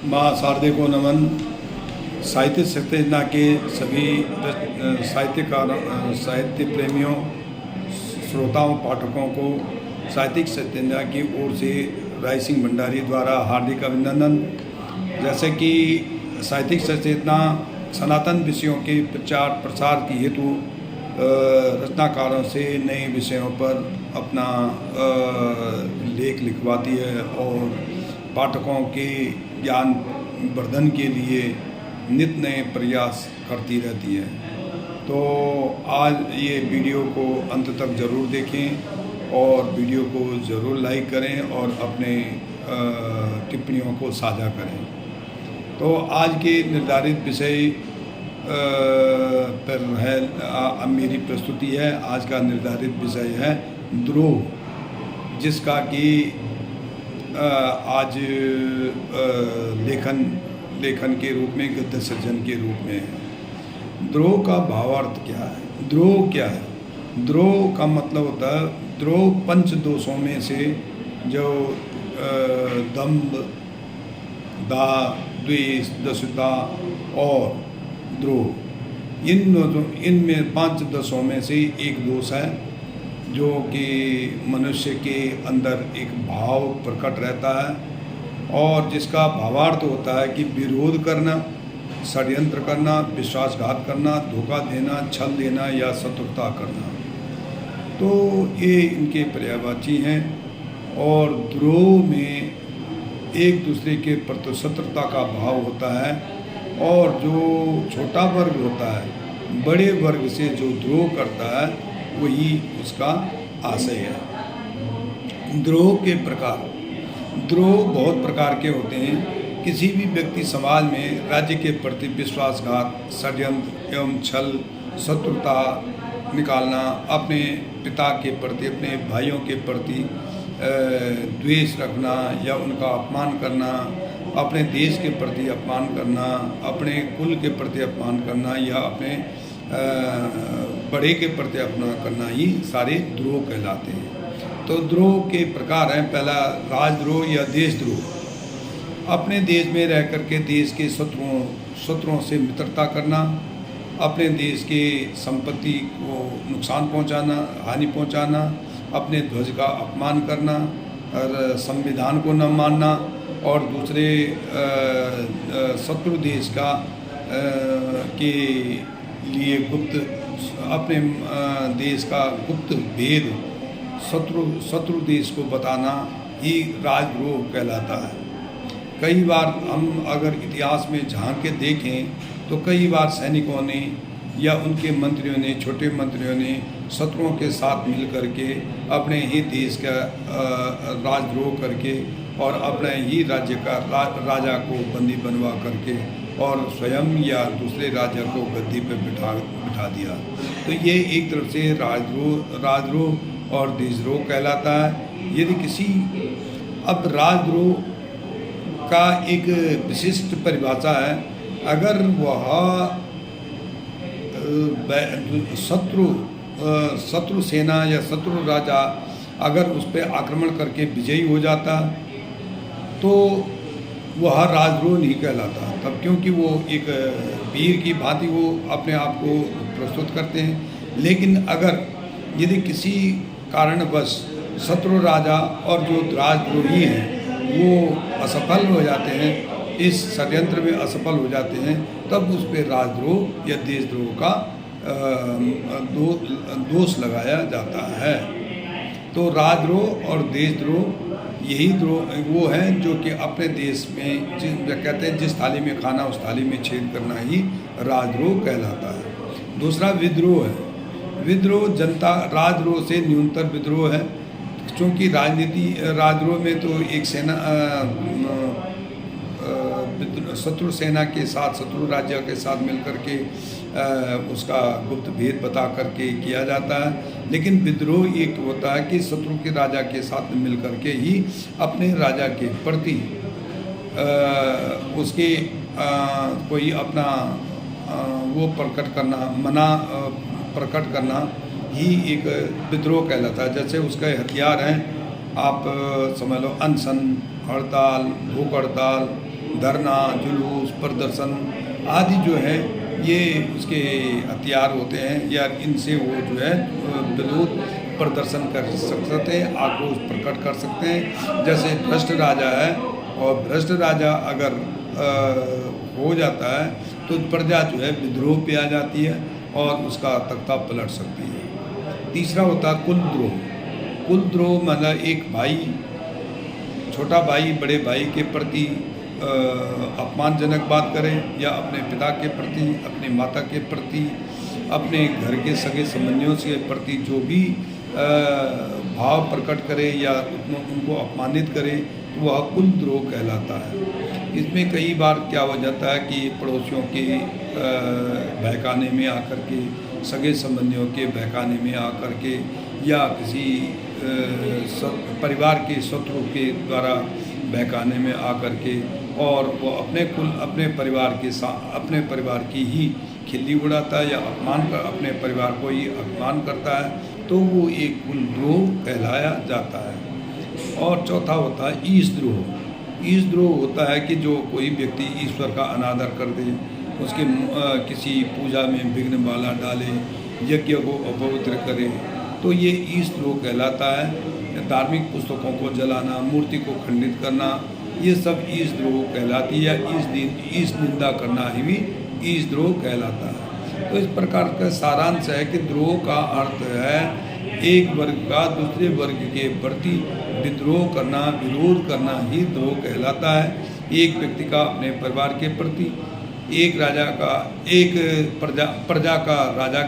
माँ शारदे को नमन। साहित्य सत्यना के सभी साहित्य प्रेमियों, श्रोताओं, पाठकों को साहित्यिक सत्यना की ओर से राय सिंह भंडारी द्वारा हार्दिक अभिनंदन। जैसे कि साहित्यिक सचेतना सनातन विषयों के प्रचार प्रसार की हेतु रचनाकारों से नए विषयों पर अपना लेख लिखवाती है और पाठकों के ज्ञान वर्धन के लिए नित नए प्रयास करती रहती है। तो आज ये वीडियो को अंत तक ज़रूर देखें और वीडियो को ज़रूर लाइक करें और अपने टिप्पणियों को साझा करें। तो आज के निर्धारित विषय पर है मेरी प्रस्तुति है। आज का निर्धारित विषय है द्रोह, जिसका कि आज लेखन के रूप में, गद्य सृजन के रूप में है। द्रोह का भावार्थ क्या है? द्रोह क्या है? द्रोह का मतलब होता है, द्रोह पंच दोषों में से जो दंभ, दाह, द्वेष, दस्युता और द्रोह, इनमें 5 दोषों में से एक दोष है जो कि मनुष्य के अंदर एक भाव प्रकट रहता है और जिसका भावार्थ होता है कि विरोध करना, षड्यंत्र करना, विश्वासघात करना, धोखा देना, छल देना या शत्रुता करना। तो ये इनके पर्यायवाची हैं। और द्रोह में एक दूसरे के प्रति शत्रुता का भाव होता है और जो छोटा वर्ग होता है बड़े वर्ग से जो द्रोह करता है वही उसका आशय है। द्रोह के प्रकार, द्रोह बहुत प्रकार के होते हैं। किसी भी व्यक्ति समाज में राज्य के प्रति विश्वासघात, षड्यंत्र एवं छल, शत्रुता निकालना, अपने पिता के प्रति, अपने भाइयों के प्रति द्वेष रखना या उनका अपमान करना, अपने देश के प्रति अपमान करना, अपने कुल के प्रति अपमान करना या अपने बड़े के प्रति अपमान करना, ही सारे द्रोह कहलाते हैं। तो द्रोह के प्रकार हैं। पहला राजद्रोह या देशद्रोह। अपने देश में रह करके देश के शत्रुओं से मित्रता करना, अपने देश के संपत्ति को नुकसान पहुंचाना, हानि पहुंचाना, अपने ध्वज का अपमान करना और संविधान को न मानना और दूसरे शत्रु देश का के लिए अपने देश का गुप्त भेद शत्रु देश को बताना ही राजद्रोह कहलाता है। कई बार हम अगर इतिहास में झांक के देखें तो कई बार सैनिकों ने या उनके मंत्रियों ने, छोटे मंत्रियों ने शत्रुओं के साथ मिल करके अपने ही देश का राजद्रोह करके और अपने ही राज्य का राजा को बंदी बनवा करके और स्वयं या दूसरे राजा को गद्दी पर बिठा दिया। तो ये एक तरफ से राजद्रोह और देशद्रोह कहलाता है। यदि किसी अब राजद्रोह का एक विशिष्ट परिभाषा है, अगर वह शत्रु सेना या शत्रु राजा अगर उस पर आक्रमण करके विजयी हो जाता तो वह राजद्रोह नहीं कहलाता तब, क्योंकि वो एक वीर की भांति वो अपने आप को प्रस्तुत करते हैं। लेकिन अगर यदि किसी कारणवश शत्रु राजा और जो राजद्रोही हैं वो असफल हो जाते हैं, इस षड्यंत्र में असफल हो जाते हैं, तब उस पर राजद्रोह या देशद्रोह का दोष लगाया जाता है। तो राजद्रोह और देशद्रोह यही द्रोह वो हैं जो कि अपने देश में कहते हैं जिस थाली में खाना उस थाली में छेद करना ही राजद्रोह कहलाता है। दूसरा विद्रोह है। विद्रोह जनता, राजद्रोह से न्यूनतर विद्रोह है, क्योंकि राजद्रोह में तो एक सेना शत्रु सेना के साथ, शत्रु राज्य के साथ मिलकर के उसका गुप्त भेद बता करके किया जाता है। लेकिन विद्रोह एक होता है कि शत्रु के राजा के साथ मिलकर के ही अपने राजा के प्रति उसके कोई अपना वो प्रकट करना ही एक विद्रोह कहलाता है। जैसे उसके हथियार हैं, आप समझ लो अनशन, हड़ताल, भूख हड़ताल धरना, जुलूस, प्रदर्शन आदि जो है ये उसके हथियार होते हैं, या इनसे वो जो है विरोध प्रदर्शन कर सकते हैं, आक्रोश प्रकट कर सकते हैं। जैसे भ्रष्ट राजा है, और भ्रष्ट राजा अगर हो जाता है तो प्रजा जो है विद्रोह पे आ जाती है और उसका तख्ता पलट सकती है। तीसरा होता है कुलद्रोह। कुलद्रोह मतलब एक भाई, छोटा भाई बड़े भाई के प्रति अपमानजनक बात करे, या अपने पिता के प्रति, अपनी माता के प्रति, अपने घर के सगे संबंधियों के प्रति जो भी भाव प्रकट करे या उनको अपमानित करे, तो वह कुलद्रोह कहलाता है। इसमें कई बार क्या हो जाता है कि पड़ोसियों के बहकाने में आकर के, सगे संबंधियों के बहकाने में आकर के, या किसी परिवार के शत्रु के द्वारा बहकाने में आकर के, और वो अपने परिवार की ही खिल्ली उड़ाता है, या अपने परिवार को ही अपमान करता है, तो वो एक कुलद्रोह कहलाया जाता है। और चौथा होता है ईशद्रोह। ईशद्रोह होता है कि जो कोई व्यक्ति ईश्वर का अनादर कर दे, उसके किसी पूजा में विघ्न बाधा डाले, यज्ञ को अपवित्र करे, तो ये ईशद्रोह कहलाता है। धार्मिक पुस्तकों को जलाना, मूर्ति को खंडित करना, ये सब ईशद्रोह कहलाती है। ईश निंदा करना ही भी ईशद्रोह कहलाता है। तो इस प्रकार का सारांश है कि द्रोह का अर्थ है एक वर्ग का दूसरे वर्ग के प्रति विद्रोह करना, विरोध करना ही द्रोह कहलाता है। एक व्यक्ति का अपने परिवार के प्रति, एक प्रजा का राजा